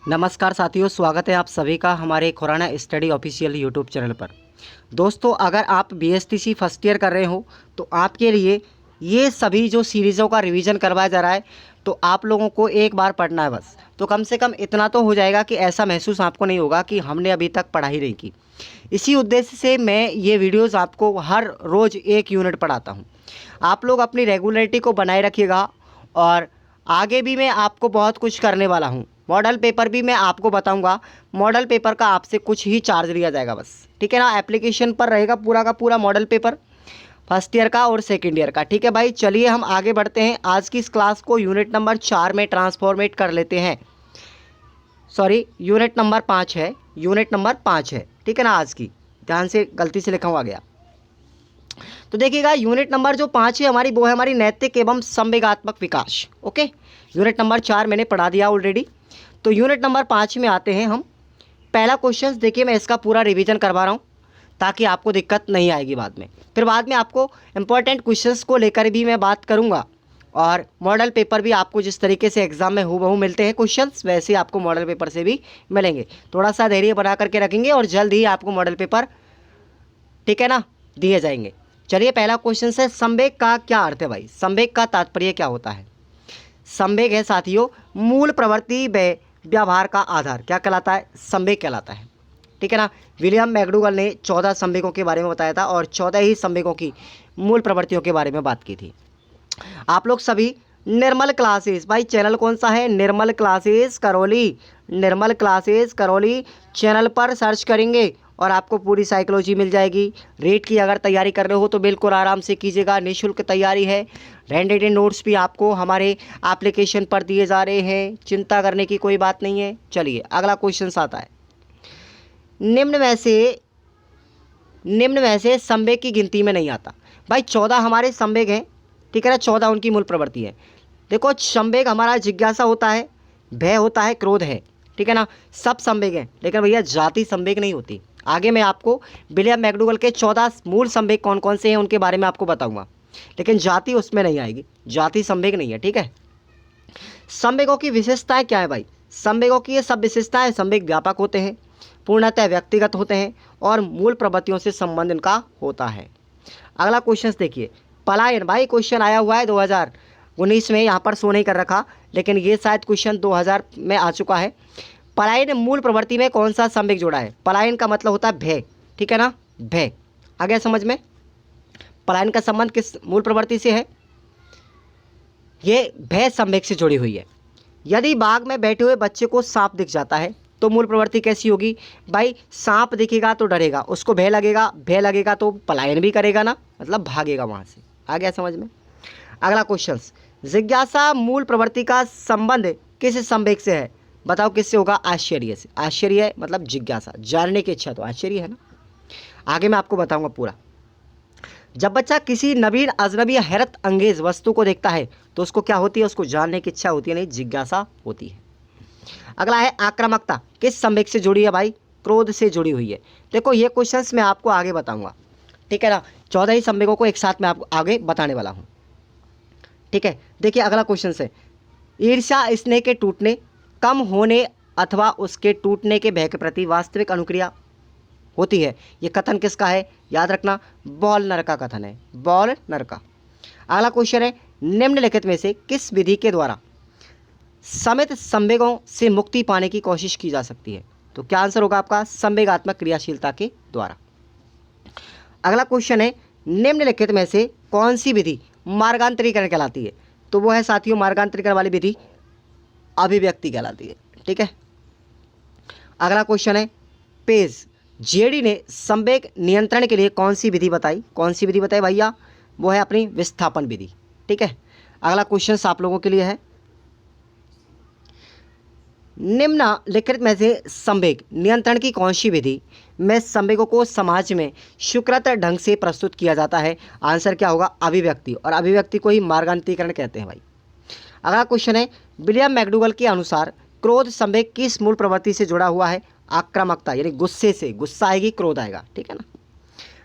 नमस्कार साथियों, स्वागत है आप सभी का हमारे Khurana study official YouTube channel पर। दोस्तों, अगर आप बीएसटीसी फर्स्ट ईयर कर रहे हो तो आपके लिए ये सभी जो सीरीज़ों का रिवीजन करवाया जा रहा है, तो आप लोगों को एक बार पढ़ना है बस। तो कम से कम इतना तो हो जाएगा कि ऐसा महसूस आपको नहीं होगा कि हमने अभी तक पढ़ाई नहीं की। इसी उद्देश्य से मैं ये वीडियोज़ आपको हर रोज़ एक यूनिट पढ़ाता हूँ। आप लोग अपनी रेगुलरिटी को बनाए रखिएगा और आगे भी मैं आपको बहुत कुछ करने वाला हूँ। मॉडल पेपर भी मैं आपको बताऊंगा। मॉडल पेपर का आपसे कुछ ही चार्ज लिया जाएगा बस, ठीक है ना। एप्लीकेशन पर रहेगा पूरा का पूरा मॉडल पेपर, फर्स्ट ईयर का और सेकंड ईयर का, ठीक है भाई। चलिए हम आगे बढ़ते हैं। आज की इस क्लास को यूनिट नंबर 4 में ट्रांसफॉर्मेट कर लेते हैं। सॉरी, यूनिट नंबर 5 है, यूनिट नंबर 5 है, ठीक है ना। आज की ध्यान से, गलती से लिखा हुआ गया। तो देखिएगा, यूनिट नंबर जो 5 है हमारी, वो है हमारी नैतिक एवं संवेगात्मक विकास। ओके, यूनिट नंबर 4 मैंने पढ़ा दिया ऑलरेडी। तो यूनिट नंबर 5 में आते हैं हम। पहला क्वेश्चन देखिए, मैं इसका पूरा रिवीजन करवा रहा हूँ ताकि आपको दिक्कत नहीं आएगी बाद में। फिर बाद में आपको इंपॉर्टेंट क्वेश्चंस को लेकर भी मैं बात करूँगा, और मॉडल पेपर भी आपको जिस तरीके से एग्जाम में हूबहू मिलते हैं क्वेश्चंस, वैसे ही आपको मॉडल पेपर से भी मिलेंगे। थोड़ा सा धैर्य बना करके रखेंगे और जल्द ही आपको मॉडल पेपर, ठीक है ना, दिए जाएंगे। चलिए, पहला क्वेश्चन है, संवेग का क्या अर्थ है भाई? संवेग का तात्पर्य क्या होता है? संवेग है साथियों मूल प्रवृत्ति व व्यवहार का आधार। क्या कहलाता है? संवेग कहलाता है, ठीक है ना। विलियम मैकडूगल ने 14 संवेगों के बारे में बताया था और 14 ही संवेगों की मूल प्रवृत्तियों के बारे में बात की थी। आप लोग सभी निर्मल क्लासेस, भाई चैनल कौन सा है? निर्मल क्लासेस करौली। निर्मल क्लासेस करौली चैनल पर सर्च करेंगे और आपको पूरी साइकोलॉजी मिल जाएगी। रेट की अगर तैयारी कर रहे हो तो बिल्कुल आराम से कीजिएगा, निःशुल्क तैयारी है। हैंडरिटन नोट्स भी आपको हमारे एप्लीकेशन पर दिए जा रहे हैं, चिंता करने की कोई बात नहीं है। चलिए, अगला क्वेश्चन आता है, निम्न में से संवेग की गिनती में नहीं आता। भाई 14 हमारे संवेग हैं, ठीक है ना। 14 उनकी मूल प्रवृत्ति है। देखो, संवेग हमारा जिज्ञासा होता है, भय होता है, क्रोध है, ठीक है ना। सब संवेग हैं, लेकिन भैया जाति संवेग नहीं होती। आगे मैं आपको विलियम मैकडूगल के 14 मूल संवेग कौन कौन से हैं उनके बारे में आपको बताऊंगा, लेकिन जाति उसमें नहीं आएगी। जाति संवेग नहीं है, ठीक है। संवेगों की विशेषताएं क्या है भाई? संवेगों की ये सब विशेषताएं, संवेग व्यापक होते हैं, पूर्णतः व्यक्तिगत होते हैं और मूल प्रवृत्तियों से संबंध इनका होता है। अगला क्वेश्चन देखिए, पलायन। भाई क्वेश्चन आया हुआ है 2019 में, यहाँ पर शो नहीं कर रखा, लेकिन ये शायद क्वेश्चन 2000 में आ चुका है। पलायन मूल प्रवृत्ति में कौन सा संवेग जोड़ा है? पलायन का मतलब होता है भय, ठीक है ना, भय। आ गया समझ में? पलायन का संबंध किस मूल प्रवृत्ति से है? ये भय संवेग से जुड़ी हुई है। यदि बाग में बैठे हुए बच्चे को सांप दिख जाता है तो मूल प्रवृत्ति कैसी होगी? भाई सांप दिखेगा तो डरेगा, उसको भय लगेगा, भय लगेगा तो पलायन भी करेगा ना, मतलब भागेगा वहाँ से। आ गया समझ में? अगला क्वेश्चन, जिज्ञासा मूल प्रवृत्ति का संबंध किस संवेग से है? बताओ किससे होगा? आश्चर्य से। आश्चर्य मतलब जिज्ञासा, जानने की इच्छा, तो आश्चर्य है ना। आगे मैं आपको बताऊंगा पूरा। जब बच्चा किसी नवीन, अजनबी या हैरत अंगेज वस्तु को देखता है तो उसको क्या होती है? उसको जानने की इच्छा होती है, नहीं जिज्ञासा होती है। अगला है आक्रामकता, किस संवेग से जुड़ी है भाई? क्रोध से जुड़ी हुई है। देखो, ये क्वेश्चंस मैं आपको आगे बताऊंगा, ठीक है ना। 14 ही संवेगों को एक साथ मैं आपको आगे बताने वाला हूँ, ठीक है। देखिए, अगला क्वेश्चन है, ईर्ष्या स्नेह के टूटने, कम होने अथवा उसके टूटने के भय के प्रति वास्तविक अनुक्रिया होती है। ये कथन किसका है? याद रखना, बॉलनर का कथन है, बॉलनर का। अगला क्वेश्चन है, निम्नलिखित में से किस विधि के द्वारा समित संवेगों से मुक्ति पाने की कोशिश की जा सकती है? तो क्या आंसर होगा आपका? संवेगात्मक क्रियाशीलता के द्वारा। अगला क्वेश्चन है, निम्नलिखित में से कौन सी विधि मार्गांतरीकरण कहलाती है? तो वो है साथियों, मार्गांतरीकरण वाली विधि अभिव्यक्ति कहलाती है, ठीक है। अगला क्वेश्चन है, पेज जेडी ने संवेग नियंत्रण के लिए कौन सी विधि बताई? कौन सी विधि बताई भैया? वो है अपनी विस्थापन विधि, ठीक है। अगला क्वेश्चन आप लोगों के लिए है, निम्नलिखित में से संवेग नियंत्रण की कौन सी विधि में संवेगों को समाज में सुकृत ढंग से प्रस्तुत किया जाता है? आंसर क्या होगा? अभिव्यक्ति, और अभिव्यक्ति को ही मार्गांतरीकरण कहते हैं भाई। अगला क्वेश्चन है, विलियम मैकडूगल के अनुसार क्रोध संवेग किस मूल प्रवृत्ति से जुड़ा हुआ है? आक्रामकता, यानी गुस्से से, गुस्सा आएगी क्रोध आएगा, ठीक है ना।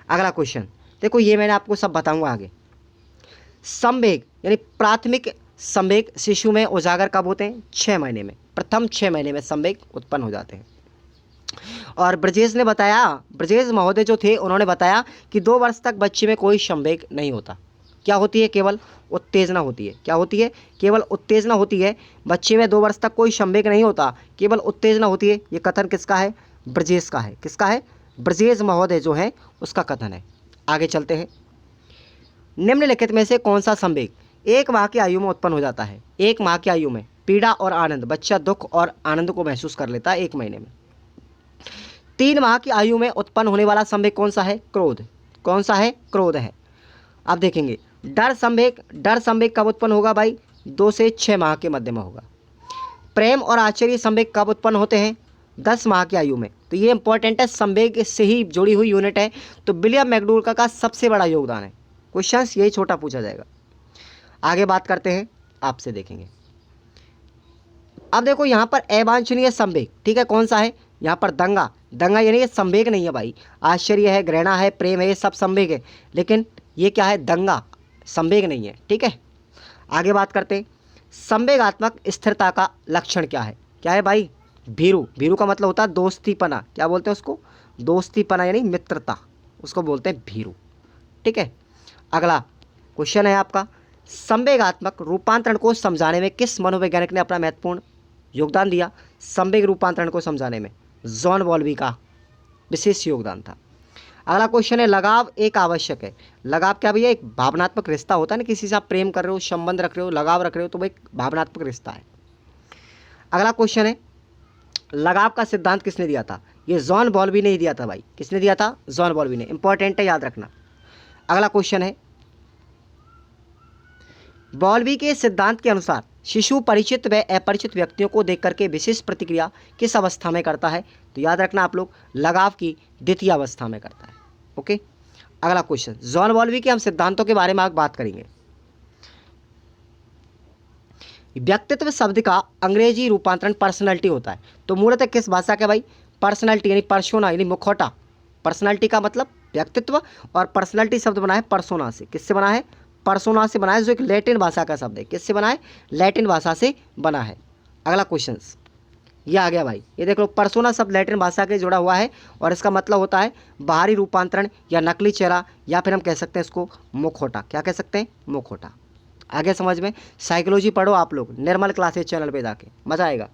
अगला क्वेश्चन देखो, ये मैंने आपको सब बताऊंगा आगे। संवेग यानी प्राथमिक संवेग शिशु में उजागर कब होते हैं? 6 महीने में, प्रथम 6 महीने में संवेग उत्पन्न हो जाते हैं। और ब्रजेश ने बताया, ब्रजेश महोदय जो थे उन्होंने बताया कि 2 वर्ष तक बच्चे में कोई संवेग नहीं होता। क्या होती है? केवल उत्तेजना होती है। क्या होती है? केवल उत्तेजना होती है। बच्चे में 2 वर्ष तक कोई संवेग नहीं होता, केवल उत्तेजना होती है। ये कथन किसका है? ब्रजेश का है। किसका है? ब्रजेश महोदय जो है उसका कथन है। आगे चलते हैं। निम्नलिखित में से कौन सा संवेग 1 माह की आयु में उत्पन्न हो जाता है? 1 माह की आयु में पीड़ा और आनंद, बच्चा दुख और आनंद को महसूस कर लेता है 1 महीने में। 3 माह की आयु में उत्पन्न होने वाला संवेग कौन सा है? क्रोध। कौन सा है? क्रोध है। अब देखेंगे डर संवेग। डर संवेग कब उत्पन्न होगा भाई? 2 से 6 माह के मध्य में होगा। प्रेम और आश्चर्य संवेग कब उत्पन्न होते हैं? 10 माह की आयु में। तो ये इंपॉर्टेंट है, संवेग से ही जुड़ी हुई यूनिट है, तो विलियम मैकडूगल का सबसे बड़ा योगदान है। क्वेश्चन यही छोटा पूछा जाएगा। आगे बात करते हैं, आपसे देखेंगे। अब देखो यहाँ पर अवांछनीय संवेग, ठीक है, कौन सा है? यहाँ पर दंगा। दंगा यानी ये संवेग नहीं है भाई। आश्चर्य है, घृणा है, प्रेम है, ये सब संवेग है, लेकिन ये क्या है? दंगा संवेग नहीं है। ठीक है, आगे बात करते हैं। संवेगात्मक स्थिरता का लक्षण क्या है? क्या है भाई? भीरू। भीरू का मतलब होता है दोस्तीपना। क्या बोलते हैं उसको? दोस्तीपना यानी मित्रता, उसको बोलते हैं भीरू। ठीक है, अगला क्वेश्चन है आपका, संवेगात्मक रूपांतरण को समझाने में किस मनोवैज्ञानिक ने अपना महत्वपूर्ण योगदान दिया? संवेग रूपांतरण को समझाने में जॉन बॉल्बी का विशेष योगदान था। अगला क्वेश्चन है, लगाव एक आवश्यक है। लगाव क्या भैया? एक भावनात्मक रिश्ता होता है ना, किसी से आप प्रेम कर रहे हो, संबंध रख रहे हो, लगाव रख रहे हो, तो वो एक भावनात्मक रिश्ता है। अगला क्वेश्चन है, लगाव का सिद्धांत किसने दिया था? ये जॉन बॉल्बी ने ही दिया था भाई। किसने दिया था? जॉन बॉल्बी ने। इंपॉर्टेंट है, याद रखना। अगला क्वेश्चन है, बॉल्बी के सिद्धांत के अनुसार शिशु परिचित व अपरिचित व्यक्तियों को देख करके विशेष प्रतिक्रिया किस अवस्था में करता है? तो याद रखना आप लोग, लगाव की द्वितीय अवस्था में करता है। ओके, अगला क्वेश्चन, जॉन बॉल्बी के हम सिद्धांतों के बारे में आज बात करेंगे। व्यक्तित्व शब्द का अंग्रेजी रूपांतरण पर्सनैलिटी होता है, तो मूलतः किस भाषा का भाई? पर्सनैलिटी यानी पर्सोना यानी मुखौटा। पर्सनैलिटी का मतलब व्यक्तित्व, और पर्सनैलिटी शब्द बना है पर्सोना से। किससे बना है? पर्सोना से बना है, जो एक लैटिन भाषा का शब्द है। किससे बना है? लैटिन भाषा से बना है। अगला क्वेश्चन ये आ गया भाई, ये देख लो, पर्सोना शब्द लैटिन भाषा के जुड़ा हुआ है, और इसका मतलब होता है बाहरी रूपांतरण या नकली चेहरा, या फिर हम कह सकते हैं इसको मुखौटा। क्या कह सकते हैं? मुखौटा। आगे समझ में, साइकोलॉजी पढ़ो आप लोग निर्मल क्लासेस चैनल पे जाके, मजा आएगा।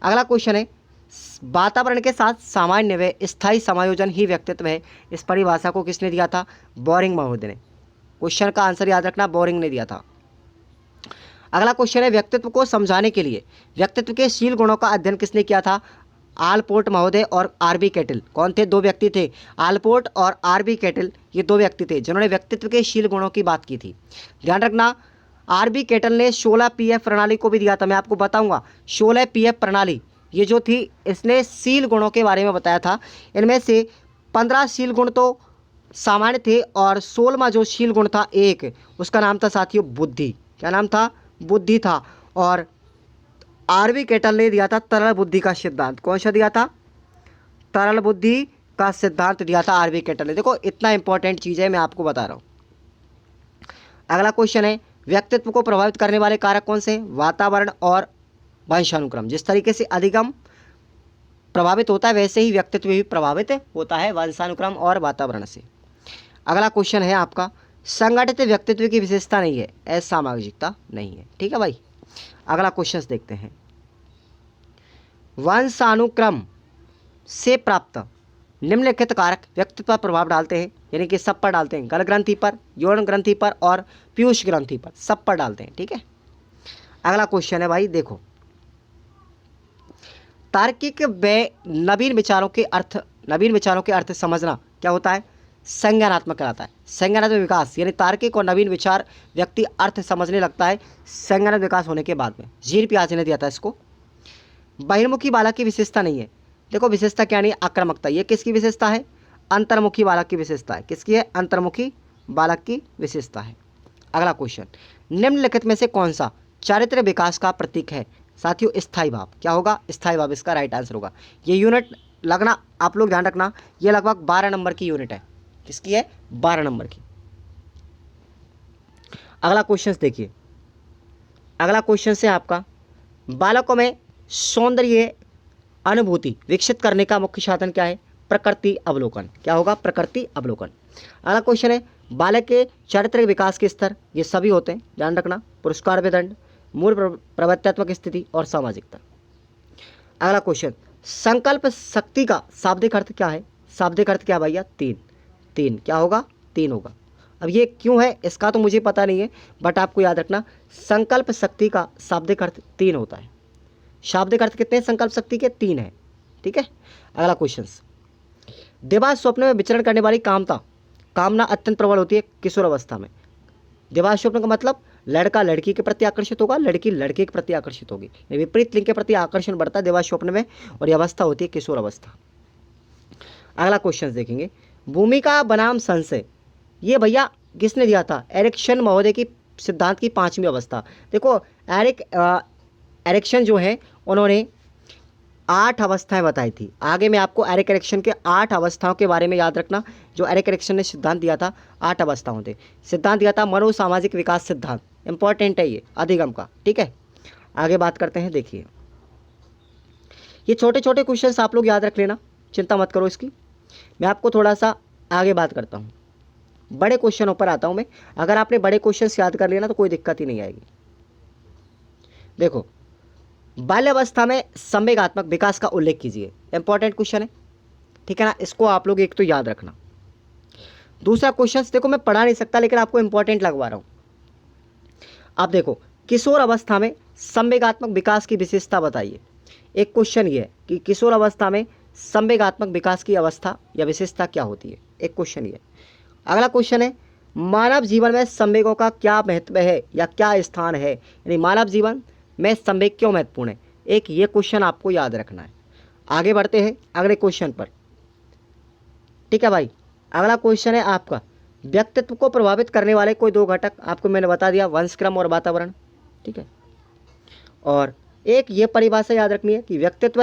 अगला क्वेश्चन है, वातावरण के साथ सामान्य व स्थायी समायोजन ही व्यक्तित्व है। इस परिभाषा को किसने दिया था? बोरिंग महोदय ने। क्वेश्चन का आंसर याद रखना, बोरिंग ने दिया था। अगला क्वेश्चन है, व्यक्तित्व को समझाने के लिए व्यक्तित्व के शील गुणों का अध्ययन किसने किया था? आलपोर्ट महोदय और आरबी कैटल। कौन थे? 2 व्यक्ति थे, आलपोर्ट और आरबी कैटल। ये 2 व्यक्ति थे जिन्होंने व्यक्तित्व के शील गुणों की बात की थी। ध्यान रखना, आरबी कैटल ने 16 पीएफ प्रणाली को भी दिया था। मैं आपको बताऊंगा 16 पीएफ प्रणाली ये जो थी, इसने शील गुणों के बारे में बताया था। इनमें से 15 शील गुण तो सामान्य थे, और 16वां जो शील गुण था एक, उसका नाम था साथियों बुद्धि। क्या नाम था? बुद्धि था। और आरबी कैटल ने दिया था तरल बुद्धि का सिद्धांत। कौन सा दिया था? तरल बुद्धि का सिद्धांत दिया था आरबी कैटल ने। देखो इतना इंपॉर्टेंट चीज़ है, मैं आपको बता रहा हूँ। अगला क्वेश्चन है, व्यक्तित्व को प्रभावित करने वाले कारक कौन से? वातावरण और वंशानुक्रम। जिस तरीके से अधिगम प्रभावित होता है, वैसे ही व्यक्तित्व भी प्रभावित होता है वंशानुक्रम और वातावरण से। अगला क्वेश्चन है आपका, संगठित व्यक्तित्व की विशेषता नहीं है, असामाजिकता नहीं है। ठीक है भाई, अगला क्वेश्चन देखते हैं। वंशानुक्रम से प्राप्त निम्नलिखित कारक व्यक्तित्व पर प्रभाव डालते हैं, यानी कि सब पर डालते हैं। गल ग्रंथि पर, यौन ग्रंथि पर और पीयूष ग्रंथि पर, सब पर डालते हैं। ठीक है, अगला क्वेश्चन है भाई, देखो, तार्किक व नवीन विचारों के अर्थ समझना क्या होता है? संज्ञानात्मक कहलाता है। संज्ञानात्मक विकास यानी तार्किक और नवीन विचार व्यक्ति अर्थ समझने लगता है संज्ञानात्मक विकास होने के बाद में। जीन पियाजे ने दिया था इसको। बहिर्मुखी बालक की विशेषता नहीं है। देखो विशेषता क्या नहीं? आक्रामकता। ये किसकी विशेषता है? अंतर्मुखी बालक की विशेषता है। किसकी है? अंतर्मुखी बालक की विशेषता है। अगला क्वेश्चन, निम्नलिखित में से कौन सा चारित्र्य विकास का प्रतीक है? साथियों स्थायी भाव। क्या होगा? स्थायी भाव इसका राइट आंसर होगा। ये यूनिट लगना, आप लोग ध्यान रखना, ये लगभग 12 नंबर की यूनिट है। किसकी है? 12 नंबर की। अगला क्वेश्चन देखिए, अगला क्वेश्चन से आपका, बालकों में सौंदर्य अनुभूति विकसित करने का मुख्य साधन क्या है? प्रकृति अवलोकन। क्या होगा? प्रकृति अवलोकन। अगला क्वेश्चन है, बालक के चारित्रिक विकास के स्तर, ये सभी होते हैं, ध्यान रखना, पुरस्कार विदंड, मूल प्रवृत्त्यात्मक स्थिति और सामाजिकता। अगला क्वेश्चन, संकल्प शक्ति का शाब्दिक अर्थ क्या है? शाब्दिक अर्थ क्या भैया? तीन। तीन क्या होगा? तीन होगा। अब ये क्यों है इसका तो मुझे पता नहीं है, बट आपको याद रखना संकल्प शक्ति का शाब्दिक अर्थ तीन होता है। शाब्दिक अर्थ कितने हैं संकल्प शक्ति के? तीन है, ठीक है। अगला क्वेश्चन, दिवा स्वप्न में विचरण करने वाली कामना अत्यंत प्रबल होती है किशोर अवस्था में। दिवा स्वप्न का मतलब लड़का लड़की के प्रति आकर्षित होगा, लड़की लड़के के प्रति आकर्षित होगी, विपरीत लिंग के प्रति आकर्षण बढ़ता है दिवा स्वप्न में, और यह अवस्था होती है किशोर अवस्था। अगला क्वेश्चन देखेंगे, भूमिका बनाम संशय, ये भैया किसने दिया था? एरिक्सन महोदय की सिद्धांत की 5वीं अवस्था। देखो एरिक्सन जो है उन्होंने 8 अवस्थाएं बताई थी। आगे मैं आपको एरिक एरिक्सन के 8 अवस्थाओं के बारे में याद रखना, जो एरिक एरिक्सन ने सिद्धांत दिया था 8 अवस्थाओं थे। सिद्धांत दिया था मनोसामाजिक विकास सिद्धांत, इंपॉर्टेंट है ये अधिगम का, ठीक है। आगे बात करते हैं, देखिए ये छोटे छोटे क्वेश्चंस आप लोग याद रख लेना, चिंता मत करो इसकी। मैं आपको थोड़ा सा आगे बात करता हूँ, बड़े क्वेश्चनों पर आता हूँ मैं। अगर आपने बड़े क्वेश्चन याद कर लिया ना तो कोई दिक्कत ही नहीं आएगी। देखो, बाल्यावस्था में संवेगात्मक विकास का उल्लेख कीजिए, इंपॉर्टेंट क्वेश्चन है, ठीक है ना। इसको आप लोग एक तो याद रखना। दूसरा क्वेश्चन देखो, मैं पढ़ा नहीं सकता लेकिन आपको इंपॉर्टेंट लगवा रहा हूँ। आप देखो, किशोर अवस्था में संवेगात्मक विकास की विशेषता बताइए। एक क्वेश्चन ये है कि किशोर अवस्था में संवेगात्मक विकास की अवस्था या विशेषता क्या होती है, एक क्वेश्चन ये। अगला क्वेश्चन है, मानव जीवन में संवेगों का क्या महत्व है या क्या स्थान है, यानी मानव जीवन में संवेग क्यों महत्वपूर्ण है, एक ये क्वेश्चन आपको याद रखना है। आगे बढ़ते हैं अगले क्वेश्चन पर, ठीक है भाई। अगला क्वेश्चन है आपका, व्यक्तित्व को प्रभावित करने वाले कोई 2 घटक, आपको मैंने बता दिया, वंशक्रम और वातावरण, ठीक है। और एक ये परिभाषा याद रखनी है कि व्यक्तित्व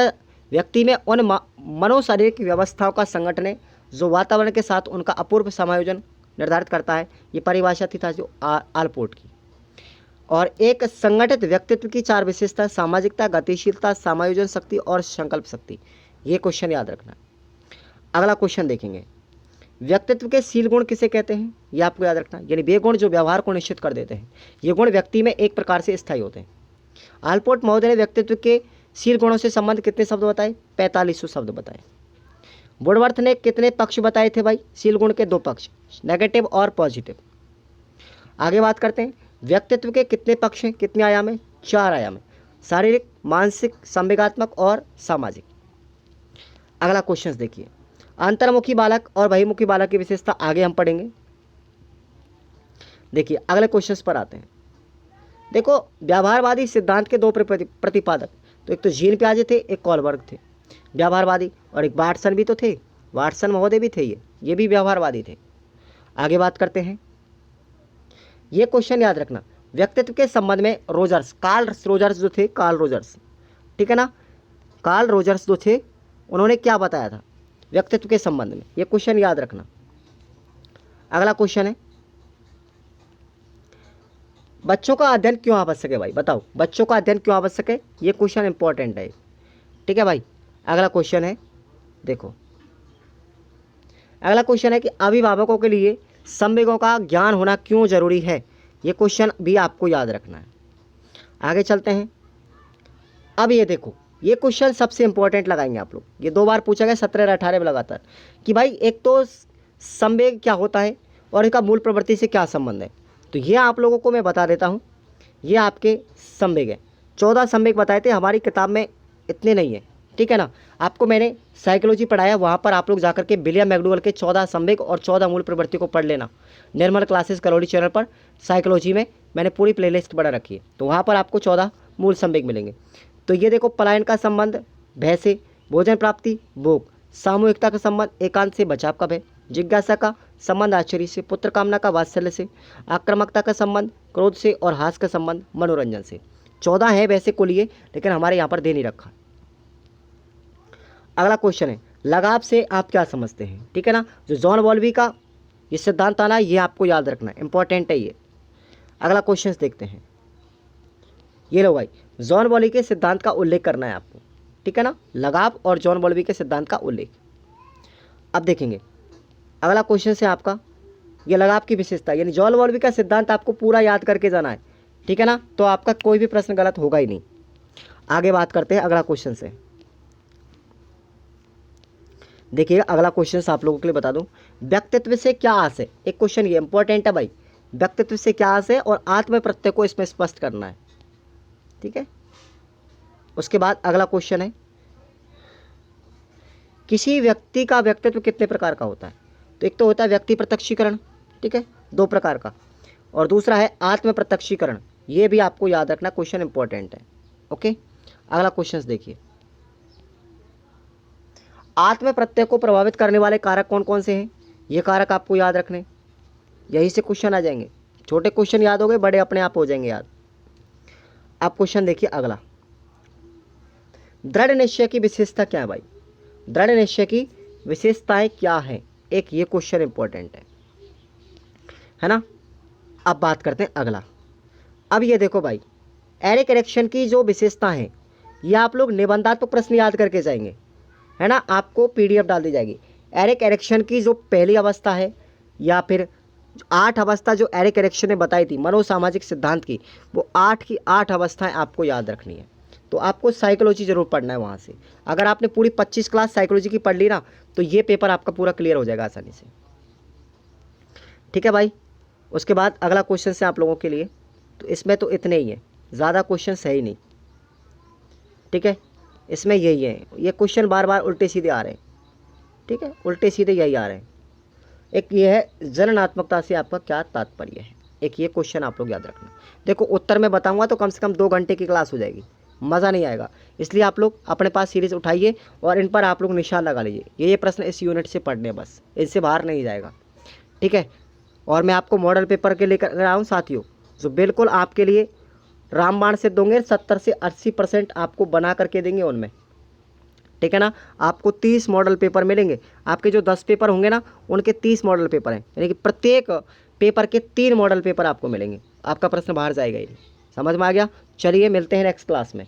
व्यक्ति में उन मनोशारीरिक व्यवस्थाओं का संगठन है जो वातावरण के साथ उनका अपूर्व समायोजन निर्धारित करता है। ये परिभाषा थी था जो आलपोर्ट की। और एक संगठित व्यक्तित्व की 4 विशेषता, सामाजिकता, गतिशीलता, समायोजन शक्ति और संकल्प शक्ति। ये क्वेश्चन याद रखना। अगला क्वेश्चन देखेंगे, व्यक्तित्व के शील गुण किसे कहते हैं, ये आपको याद रखना, यानी वे गुण जो व्यवहार को निश्चित कर देते हैं। ये गुण व्यक्ति में एक प्रकार से स्थायी होते हैं। आलपोर्ट महोदय ने व्यक्तित्व के शील गुणों से संबंध कितने शब्द बताए? 4500 शब्द बताए। वुडवर्थ ने कितने पक्ष बताए थे भाई? शील गुण के 2 पक्ष, नेगेटिव और पॉजिटिव। आगे बात करते हैं, व्यक्तित्व के कितने पक्ष हैं, कितने आयाम हैं? 4 आयाम हैं, शारीरिक, मानसिक, संवेगात्मक और सामाजिक। अगला क्वेश्चन देखिए, अंतर्मुखी बालक और बहिर्मुखी बालक की विशेषता आगे हम पढ़ेंगे। देखिए अगले क्वेश्चन पर आते हैं। देखो, व्यवहारवादी सिद्धांत के 2 प्रतिपादक, तो एक तो जीन पियाजे थे, एक कॉलबर्ग थे व्यवहारवादी, और एक वाटसन भी तो थे, वाटसन महोदय भी थे, ये भी व्यवहारवादी थे। आगे बात करते हैं, ये क्वेश्चन याद रखना, व्यक्तित्व के संबंध में रोजर्स, कार्ल रोजर्स जो थे, कार्ल रोजर्स, ठीक है ना, कार्ल रोजर्स जो थे उन्होंने क्या बताया था व्यक्तित्व के संबंध में, ये क्वेश्चन याद रखना। अगला क्वेश्चन है, बच्चों का अध्ययन क्यों आवश्यक है भाई? बताओ, बच्चों का अध्ययन क्यों आवश्यक है? ये क्वेश्चन इंपॉर्टेंट है, ठीक है भाई। अगला क्वेश्चन है, देखो अगला क्वेश्चन है कि अभिभावकों के लिए संवेगों का ज्ञान होना क्यों जरूरी है? ये क्वेश्चन भी आपको याद रखना है। आगे चलते हैं। अब ये देखो, ये क्वेश्चन सबसे इंपॉर्टेंट लगाएंगे आप लोग, ये 2 बार पूछा गया 17 और 18 में लगातार, कि भाई एक तो संवेग क्या होता है और इसका मूल प्रवृत्ति से क्या संबंध है। तो ये आप लोगों को मैं बता देता हूँ, ये आपके संवेग है। 14 संवेग बताए थे, हमारी किताब में इतने नहीं है, ठीक है ना। आपको मैंने साइकोलॉजी पढ़ाया, वहाँ पर आप लोग जाकर के विलियम मैकडूगल के 14 संवेग और 14 मूल प्रवृत्ति को पढ़ लेना। निर्मल क्लासेस करौली चैनल पर साइकोलॉजी में मैंने पूरी प्लेलिस्ट बना रखी है, तो वहाँ पर आपको 14 मूल संवेग मिलेंगे। तो ये देखो, पलायन का संबंध भय से, भोजन प्राप्ति भोग, सामूहिकता का संबंध एकांत से, बचाव का भय, जिज्ञासा का संबंध आश्चर्य से, पुत्र कामना का वात्सल्य से, आक्रामकता का संबंध क्रोध से, और हास का संबंध मनोरंजन से। 14 है वैसे को लिए, लेकिन हमारे यहाँ पर दे नहीं रखा। अगला क्वेश्चन है, लगाव से आप क्या समझते हैं, ठीक है ना। जो जॉन बॉल्बी का ये सिद्धांत आना, ये आपको याद रखना है, इंपॉर्टेंट है ये। अगला क्वेश्चन देखते हैं, ये लो भाई, जॉन बॉली के सिद्धांत का उल्लेख करना है आपको, ठीक है ना, लगाव और जॉन बॉल्बी के सिद्धांत का उल्लेख। अब देखेंगे अगला क्वेश्चन है आपका, ये लगाव की विशेषता, यानी जॉन बॉल्बी का सिद्धांत आपको पूरा याद करके जाना है, ठीक है ना, तो आपका कोई भी प्रश्न गलत होगा ही नहीं। आगे बात करते हैं अगला क्वेश्चन से। देखिएगा अगला क्वेश्चन आप लोगों के लिए बता दूं, व्यक्तित्व से क्या आस है। एक क्वेश्चन ये इंपॉर्टेंट है भाई, व्यक्तित्व से क्या आस है और आत्म प्रत्यय को इसमें स्पष्ट करना है, ठीक है। उसके बाद अगला क्वेश्चन है, किसी व्यक्ति का व्यक्तित्व कितने प्रकार का होता है। तो एक तो होता है व्यक्ति प्रत्यक्षीकरण, ठीक है, 2 प्रकार का, और दूसरा है आत्म प्रत्यक्षीकरण। ये भी आपको याद रखना, क्वेश्चन इंपॉर्टेंट है। ओके, अगला क्वेश्चन देखिए, आत्म प्रत्यय को प्रभावित करने वाले कारक कौन कौन से हैं। ये कारक आपको याद रखने, यही से क्वेश्चन आ जाएंगे। छोटे क्वेश्चन याद हो गए, बड़े अपने आप हो जाएंगे याद। आप क्वेश्चन देखिए अगला, दृढ़ निश्चय की विशेषता क्या है भाई। दृढ़ निश्चय की विशेषताएं क्या है, एक ये क्वेश्चन इंपॉर्टेंट है ना। अब बात करते हैं अगला। अब ये देखो भाई, एरिक एरिक्सन की जो विशेषता है, ये आप लोग निबंधात्मक प्रश्न याद करके जाएंगे, है ना, आपको पीडीएफ डाल दी जाएगी। एरिक एरिक्सन की जो पहली अवस्था है, या फिर 8 अवस्था जो एरिक एरिक्सन ने बताई थी मनोसामाजिक सिद्धांत की, वो 8 की 8 अवस्थाएं आपको याद रखनी है। तो आपको साइकोलॉजी जरूर पढ़ना है वहाँ से। अगर आपने पूरी 25 क्लास साइकोलॉजी की पढ़ ली ना, तो ये पेपर आपका पूरा क्लियर हो जाएगा आसानी से, ठीक है भाई। उसके बाद अगला क्वेश्चन है आप लोगों के लिए, तो इसमें तो इतने ही है, ज़्यादा क्वेश्चन है ही नहीं, ठीक है। इसमें यही है, ये क्वेश्चन बार बार उल्टे सीधे आ रहे हैं, ठीक है, उल्टे सीधे यही आ रहे हैं। एक ये है, जननात्मकता से आपका क्या तात्पर्य है, एक ये क्वेश्चन आप लोग याद रखना। देखो उत्तर मैं बताऊंगा तो कम से कम 2 घंटे की क्लास हो जाएगी, मज़ा नहीं आएगा। इसलिए आप लोग अपने पास सीरीज़ उठाइए और इन पर आप लोग निशान लगा लीजिए। ये प्रश्न इस यूनिट से पढ़ने हैं बस, इनसे बाहर नहीं जाएगा, ठीक है। और मैं आपको मॉडल पेपर के लेकर आया हूँ साथियों, जो बिल्कुल आपके लिए रामबाण से दोगे, 70 से 80% आपको बना करके देंगे उनमें, ठीक है ना। आपको 30 मॉडल पेपर मिलेंगे, आपके जो 10 पेपर होंगे ना, उनके 30 मॉडल पेपर हैं, यानी कि प्रत्येक पेपर के 3 मॉडल पेपर आपको मिलेंगे। आपका प्रश्न बाहर जाएगा ही नहीं, समझ में आ गया। चलिए मिलते हैं नेक्स्ट क्लास में।